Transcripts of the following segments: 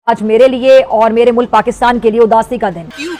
आज मेरे लिए और मेरे मुल्क पाकिस्तान के लिए उदासी का दिन। क्यों?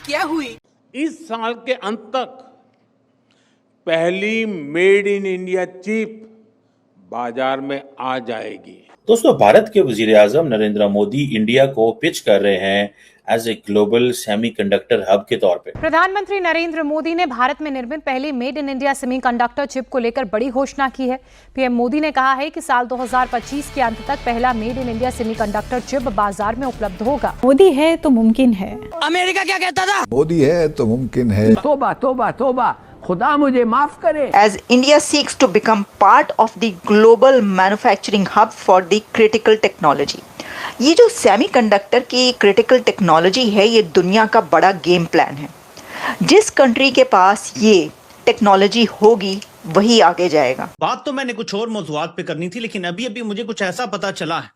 क्या हुई? इस साल के अंत तक पहली मेड इन इंडिया चिप बाजार में आ जाएगी। दोस्तों, भारत के वजीर-ए-आज़म नरेंद्र मोदी इंडिया को पिच कर रहे हैं as a global semiconductor hub के तौर पे। प्रधानमंत्री नरेंद्र मोदी ने भारत में निर्मित पहली made in India semiconductor chip को लेकर बड़ी घोषणा की है। पीएम मोदी ने कहा है कि साल 2025 के अंत तक पहला made in India semiconductor chip बाजार में उपलब्ध होगा। मोदी है तो मुमकिन है। अमेरिका क्या कहता था? मोदी है तो मुमकिन है। तोबा तोबा तोबा, खुदा मुझे माफ करे। As India seeks to become part of the global manufacturing hub for the critical technology, ये जो सेमीकंडक्टर की क्रिटिकल टेक्नोलॉजी है, ये दुनिया का बड़ा गेम प्लान है। जिस कंट्री के पास ये टेक्नोलॉजी होगी वही आगे जाएगा। बात तो मैंने कुछ और मौजूआत पे करनी थी, लेकिन अभी अभी मुझे कुछ ऐसा पता चला है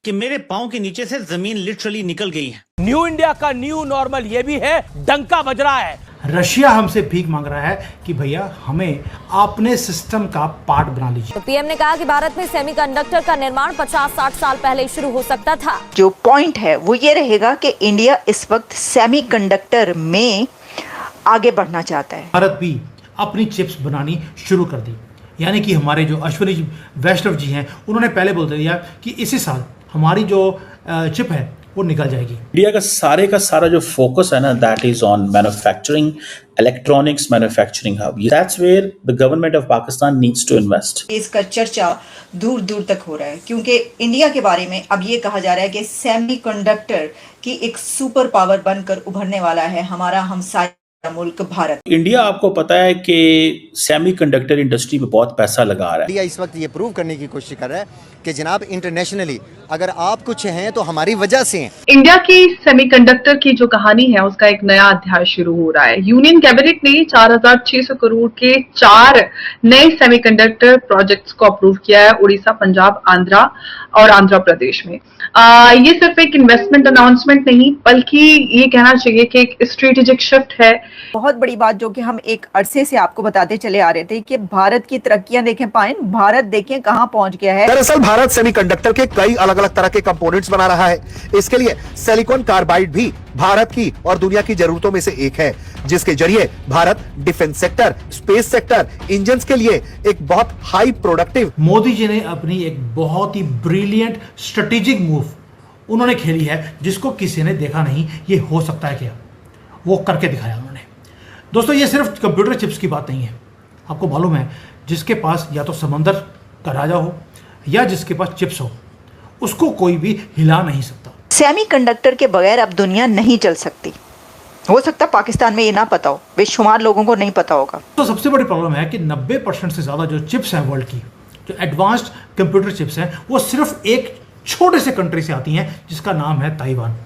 कि मेरे पाँव के नीचे से जमीन लिटरली निकल गई है। न्यू इंडिया का न्यू नॉर्मल ये भी है, डंका बज रहा है। रशिया हमसे भीख मांग रहा है कि भैया हमें अपने सिस्टम का पार्ट बना लीजिए। तो पीएम ने कहा कि भारत में सेमीकंडक्टर का निर्माण 50-60 साल पहले शुरू हो सकता था। जो पॉइंट है वो ये रहेगा कि इंडिया इस वक्त सेमीकंडक्टर में आगे बढ़ना चाहता है। भारत भी अपनी चिप्स बनानी शुरू कर दी, यानी कि हमारे जो अश्विनी वैष्णव जी हैं उन्होंने पहले बोल दिया कि इसी साल हमारी जो चिप है वो निकल जाएगी। इंडिया का सारा जो फोकस है ना, that is on manufacturing, electronics manufacturing hub. That's where the government of Pakistan needs to invest. इसका चर्चा दूर दूर तक हो रहा है, क्योंकि इंडिया के बारे में अब ये कहा जा रहा है कि सेमीकंडक्टर की एक सुपर पावर बनकर उभरने वाला है हमारा हमसाया मुल्क भारत। इंडिया, आपको पता है कि सेमीकंडक्टर इंडस्ट्री में बहुत पैसा लगा रहा है। इंडिया इस वक्त ये प्रूव करने की कोशिश कर रहा है कि जनाब इंटरनेशनली अगर आप कुछ हैं तो हमारी वजह से हैं। इंडिया की सेमीकंडक्टर की जो कहानी है उसका एक नया अध्याय शुरू हो रहा है। यूनियन कैबिनेट ने 4,600 करोड़ के 4 नए सेमीकंडक्टर प्रोजेक्ट्स को अप्रूव किया है उड़ीसा, पंजाब, आंध्रा और आंध्र प्रदेश में। ये सिर्फ एक इन्वेस्टमेंट अनाउंसमेंट नहीं, बल्कि ये कहना चाहिए कि एक स्ट्रेटेजिक शिफ्ट है। बहुत बड़ी बात जो कि हम एक अरसे से आपको बताते चले आ रहे थे कि भारत की तरक्कियां देखें पाएं, भारत देखें कहां पहुंच गया है। दरअसल भारत सेमीकंडक्टर के कई अलग अलग तरह के कंपोनेंट्स बना रहा है। इसके लिए सिलिकॉन कार्बाइड भी भारत की और दुनिया की जरूरतों में से एक है, जिसके जरिए Bharat defence sector, space sector, engines के लिए एक बहुत हाई प्रोडक्टिव। मोदी जी ने अपनी एक बहुत ही ब्रिलियंट स्ट्रेटेजिक मूव उन्होंने खेली है, जिसको किसी ने देखा नहीं। ये हो सकता है क्या, वो करके दिखाया उन्होंने। दोस्तों, ये सिर्फ कंप्यूटर चिप्स की बात नहीं है। आपको मालूम है, जिसके पास या तो समंदर का राजा हो या जिसके पास चिप्स हो, उसको कोई भी हिला नहीं सकता। सेमीकंडक्टर के बगैर अब दुनिया नहीं चल सकती। हो सकता पाकिस्तान में ये ना पता हो, बेशुमार लोगों को नहीं पता होगा। तो सबसे बड़ी प्रॉब्लम है कि 90% से ज्यादा जो चिप्स हैं वर्ल्ड की, जो एडवांस्ड कंप्यूटर चिप्स हैं, वो सिर्फ एक छोटे से कंट्री से आती हैं जिसका नाम है ताइवान।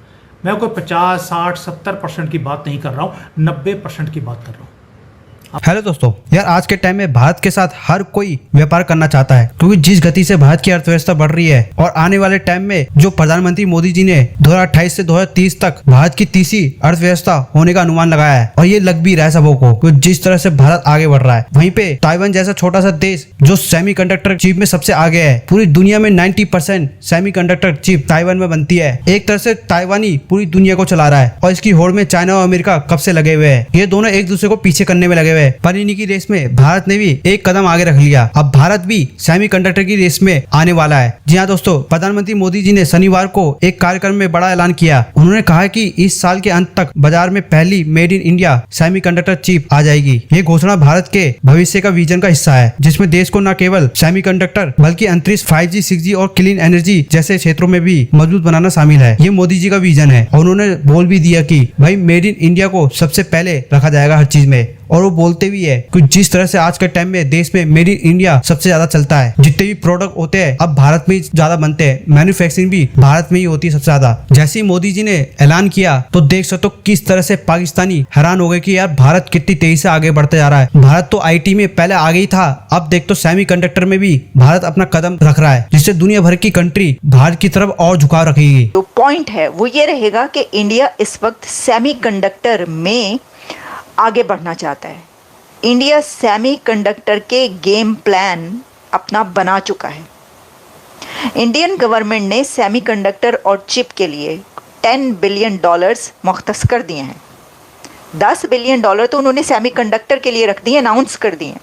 मैं कोई 50, 60, 70% की बात नहीं कर रहा हूँ, 90% की बात कर रहा हूँ। हेलो दोस्तों, यार आज के टाइम में भारत के साथ हर कोई व्यापार करना चाहता है, क्योंकि जिस गति से भारत की अर्थव्यवस्था बढ़ रही है और आने वाले टाइम में जो प्रधानमंत्री मोदी जी ने 2028 से 2030 तक भारत की तीसरी अर्थव्यवस्था होने का अनुमान लगाया है, और ये लग भी रहा है सबों को, क्योंकि जिस तरह से भारत आगे बढ़ रहा है। वहीं पे ताइवान जैसा छोटा सा देश जो सेमीकंडक्टर चिप में सबसे आगे है, पूरी दुनिया में 90% सेमीकंडक्टर चिप ताइवान में बनती है। एक तरह से ताइवानी पूरी दुनिया को चला रहा है, और इसकी होड़ में चाइना और अमेरिका कब से लगे हुए हैं। ये दोनों एक दूसरे को पीछे करने में लगे हुए हैं, पर इन्हीं की रेस में भारत ने भी एक कदम आगे रख लिया। अब भारत भी सेमीकंडक्टर की रेस में आने वाला है। जी हाँ दोस्तों, प्रधानमंत्री मोदी जी ने शनिवार को एक कार्यक्रम में बड़ा ऐलान किया। उन्होंने कहा कि इस साल के अंत तक बाजार में पहली made in India semiconductor chip आ जाएगी। ये घोषणा भारत के भविष्य का विजन का हिस्सा है, जिसमें देश को न केवल सेमीकंडक्टर बल्कि अंतरिक्ष, 5G, 6G और क्लीन एनर्जी जैसे क्षेत्रों में भी मजबूत बनाना शामिल है। ये मोदी जी का विजन है, और उन्होंने बोल भी दिया कि भाई मेड इन इंडिया को सबसे पहले रखा जाएगा हर चीज में। और वो बोलते भी है कि जिस तरह से आज के टाइम में देश में मेड इन इंडिया सबसे ज्यादा चलता है, जितने भी प्रोडक्ट होते हैं अब भारत में ही ज्यादा बनते हैं, मैन्युफैक्चरिंग भी भारत में ही होती है सबसे ज्यादा। जैसे ही मोदी जी ने ऐलान किया तो देख सकते हो किस तरह से पाकिस्तानी हैरान हो गए कि यार भारत कितनी तेजी से आगे बढ़ते जा रहा है। भारत तो IT में पहले आगे ही था, अब देख तो सेमीकंडक्टर में भी भारत अपना कदम रख रहा है, जिससे दुनिया भर की कंट्री भारत की तरफ और झुकाव रखेगी। जो पॉइंट है वो ये रहेगा कि इंडिया इस वक्त सेमीकंडक्टर में आगे बढ़ना चाहता है। इंडिया सेमीकंडक्टर के गेम प्लान अपना बना चुका है। इंडियन गवर्नमेंट ने सेमीकंडक्टर और चिप के लिए $10 बिलियन मुख्तस कर दिए हैं। $10 बिलियन तो उन्होंने सेमीकंडक्टर के लिए रख दिए, अनाउंस कर दिए।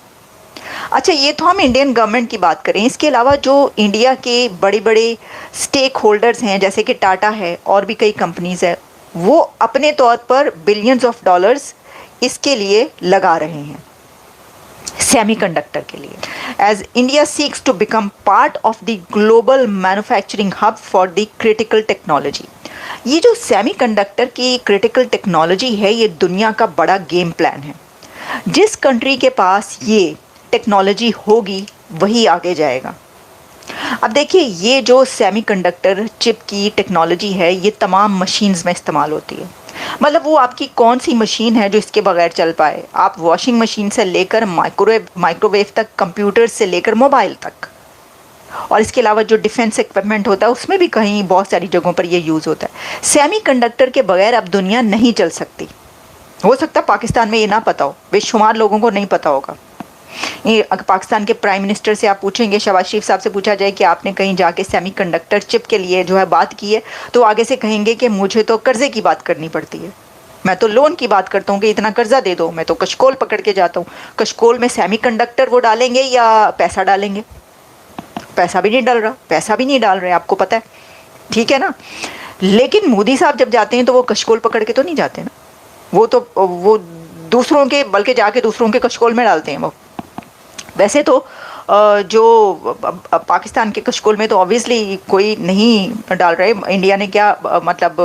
अच्छा, ये तो हम इंडियन गवर्नमेंट की बात करें। इसके अलावा जो इंडिया के बड़े बड़े स्टेक होल्डर्स हैं, जैसे कि टाटा है और भी कई कंपनीज है, वो अपने तौर पर बिलियंस ऑफ डॉलर्स इसके लिए लगा रहे हैं, सेमीकंडक्टर के लिए। As India seeks to become part of the global manufacturing hub for the critical technology. ये जो सेमीकंडक्टर की क्रिटिकल टेक्नोलॉजी है, ये दुनिया का बड़ा गेम प्लान है। जिस कंट्री के पास ये टेक्नोलॉजी होगी वही आगे जाएगा। अब देखिए, ये जो सेमीकंडक्टर चिप की टेक्नोलॉजी है, ये तमाम मशीन्स में इस्तेमाल होती है। मतलब वो आपकी कौन सी मशीन है जो इसके बगैर चल पाए? आप वॉशिंग मशीन से लेकर माइक्रोवेव तक, कंप्यूटर से लेकर मोबाइल तक, और इसके अलावा जो डिफेंस इक्विपमेंट होता है उसमें भी कहीं बहुत सारी जगहों पर ये यूज़ होता है। सेमीकंडक्टर के बगैर अब दुनिया नहीं चल सकती। हो सकता है पाकिस्तान में ये ना पता हो, बेशुमार लोगों को नहीं पता होगा। ये अगर पाकिस्तान के प्राइम मिनिस्टर से आप पूछेंगे, शहबाज शरीफ साहब से पूछा जाए कि आपने कहीं जाके सेमीकंडक्टर चिप के लिए जो है बात की है, तो आगे से कहेंगे कि मुझे तो कर्जे की बात करनी पड़ती है, मैं तो लोन की बात करता हूँ कि इतना कर्जा दे दो। मैं तो कशकोल पकड़ के जाता हूँ। कशकोल में सेमीकंडक्टर वो डालेंगे या पैसा डालेंगे? पैसा भी नहीं डाल रहे, आपको पता है, ठीक है ना। लेकिन मोदी साहब जब जाते हैं तो वो कशकोल पकड़ के तो नहीं जाते ना, वो दूसरों के, बल्कि जाके दूसरों के कशकोल में डालते हैं। वो वैसे तो जो पाकिस्तान के कशकोल में तो ऑब्वियसली कोई नहीं डाल रहे। इंडिया ने क्या मतलब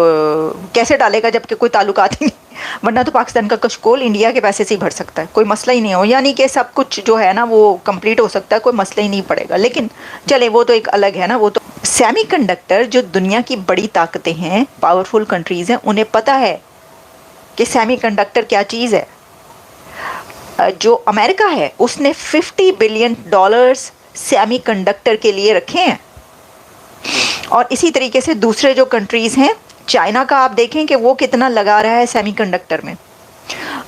कैसे डालेगा जबकि कोई ताल्लुकात ही नहीं, वरना तो पाकिस्तान का कशकोल इंडिया के पैसे से ही भर सकता है, कोई मसला ही नहीं हो। यानी कि सब कुछ जो है ना वो कंप्लीट हो सकता है, कोई मसला ही नहीं पड़ेगा। लेकिन चले, वो तो एक अलग है ना। वो तो सेमीकंडक्टर जो दुनिया की बड़ी ताकतें हैं, पावरफुल कंट्रीज़ हैं, उन्हें पता है कि सेमीकंडक्टर क्या चीज़ है। जो अमेरिका है उसने $50 बिलियन सेमीकंडक्टर के लिए रखे हैं, और इसी तरीके से दूसरे जो कंट्रीज़ हैं, चाइना का आप देखें कि वो कितना लगा रहा है सेमीकंडक्टर में।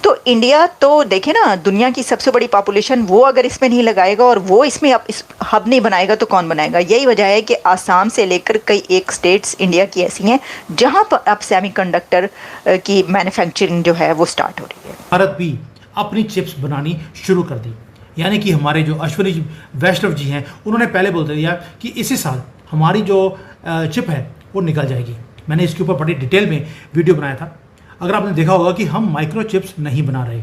तो इंडिया तो देखें ना, दुनिया की सबसे बड़ी पॉपुलेशन, वो अगर इसमें नहीं लगाएगा और वो इसमें अब इस हब नहीं बनाएगा तो कौन बनाएगा? यही वजह है कि आसाम से लेकर कई एक स्टेट्स इंडिया की ऐसी हैं जहाँ पर अब सेमीकंडक्टर की मैन्युफैक्चरिंग जो है वो स्टार्ट हो रही है। भारत भी अपनी चिप्स बनानी शुरू कर दी। यानी कि हमारे जो अश्विनी वैष्णव जी हैं, उन्होंने पहले बोल दिया कि इसी साल हमारी जो चिप है वो निकल जाएगी। मैंने इसके ऊपर बड़ी डिटेल में वीडियो बनाया था। अगर आपने देखा होगा कि हम माइक्रो चिप्स नहीं बना रहे,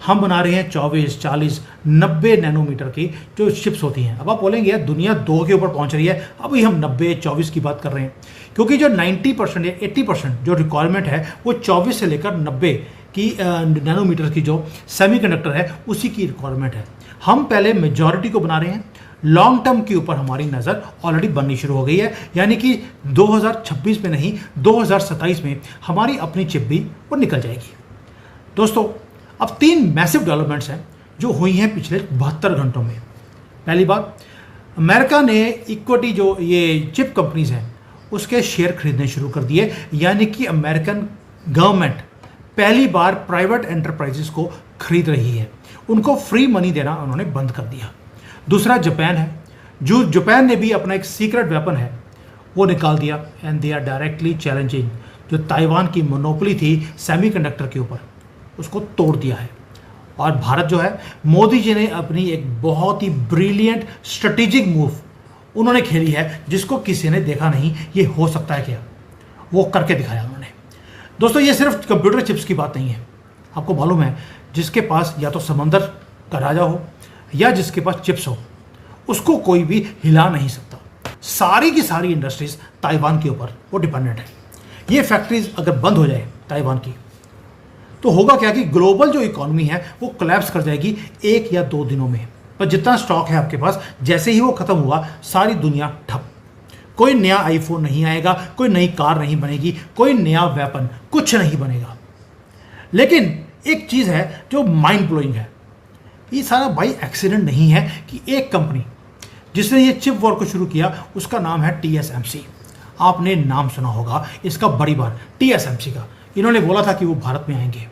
हम बना रहे हैं 24, 40, 90 नैनोमीटर की जो चिप्स होती हैं। अब आप बोलेंगे यार दुनिया 2 के ऊपर पहुंच रही है, अभी हम 90, 24 की बात कर रहे हैं, क्योंकि जो 90% या 80% जो रिक्वायरमेंट है वो 24 से लेकर 90 की नैनोमीटर की जो सेमीकंडक्टर है उसी की रिक्वायरमेंट है। हम पहले मेजॉरिटी को बना रहे हैं, लॉन्ग टर्म के ऊपर हमारी नज़र ऑलरेडी बननी शुरू हो गई है। यानी कि 2026 में नहीं, 2027 में हमारी अपनी चिप भी वो निकल जाएगी। दोस्तों, अब 3 मैसिव डेवलपमेंट्स हैं जो हुई हैं पिछले 72 घंटों में। पहली बात, अमेरिका ने इक्विटी जो ये चिप कंपनीज हैं उसके शेयर खरीदने शुरू कर दिए। यानी कि अमेरिकन गवर्नमेंट पहली बार प्राइवेट एंटरप्राइजेस को खरीद रही है, उनको फ्री मनी देना उन्होंने बंद कर दिया। दूसरा जापान है, जो जापान ने भी अपना एक सीक्रेट वेपन है वो निकाल दिया, and they are directly challenging जो ताइवान की मोनोपोली थी सेमीकंडक्टर के ऊपर, उसको तोड़ दिया है। और भारत जो है, मोदी जी ने अपनी एक बहुत ही ब्रिलियंट स्ट्रेटेजिक मूव उन्होंने खेली है, जिसको किसी ने देखा नहीं। ये हो सकता है क्या, वो करके दिखाया उन्होंने। दोस्तों, ये सिर्फ कंप्यूटर चिप्स की बात नहीं है। आपको मालूम है, जिसके पास या तो समंदर का राजा हो या जिसके पास चिप्स हो, उसको कोई भी हिला नहीं सकता। सारी की सारी इंडस्ट्रीज ताइवान के ऊपर वो डिपेंडेंट है। ये फैक्ट्रीज अगर बंद हो जाए ताइवान की, तो होगा क्या कि ग्लोबल जो इकोनॉमी है वो कोलैप्स कर जाएगी 1 या 2 दिनों में। पर जितना स्टॉक है आपके पास, जैसे ही वो खत्म हुआ, सारी दुनिया ठप। कोई नया आईफोन नहीं आएगा, कोई नई कार नहीं बनेगी, कोई नया वेपन, कुछ नहीं बनेगा। लेकिन एक चीज़ है जो माइंड ब्लोइंग है, ये सारा भाई एक्सीडेंट नहीं है कि एक कंपनी जिसने ये चिप वॉर को शुरू किया उसका नाम है TSMC। आपने नाम सुना होगा इसका बड़ी बार, TSMC का। इन्होंने बोला था कि वो भारत में आएंगे,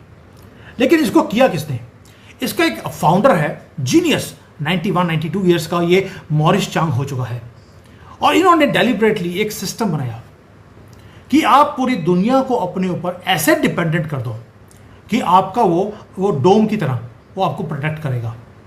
लेकिन इसको किया किसने? इसका एक फाउंडर है, जीनियस, 91-92 ईयर्स का ये मॉरिस चांग हो चुका है। और इन्होंने डेलिबरेटली एक सिस्टम बनाया कि आप पूरी दुनिया को अपने ऊपर ऐसे डिपेंडेंट कर दो कि आपका वो डोम की तरह वो आपको प्रोटेक्ट करेगा।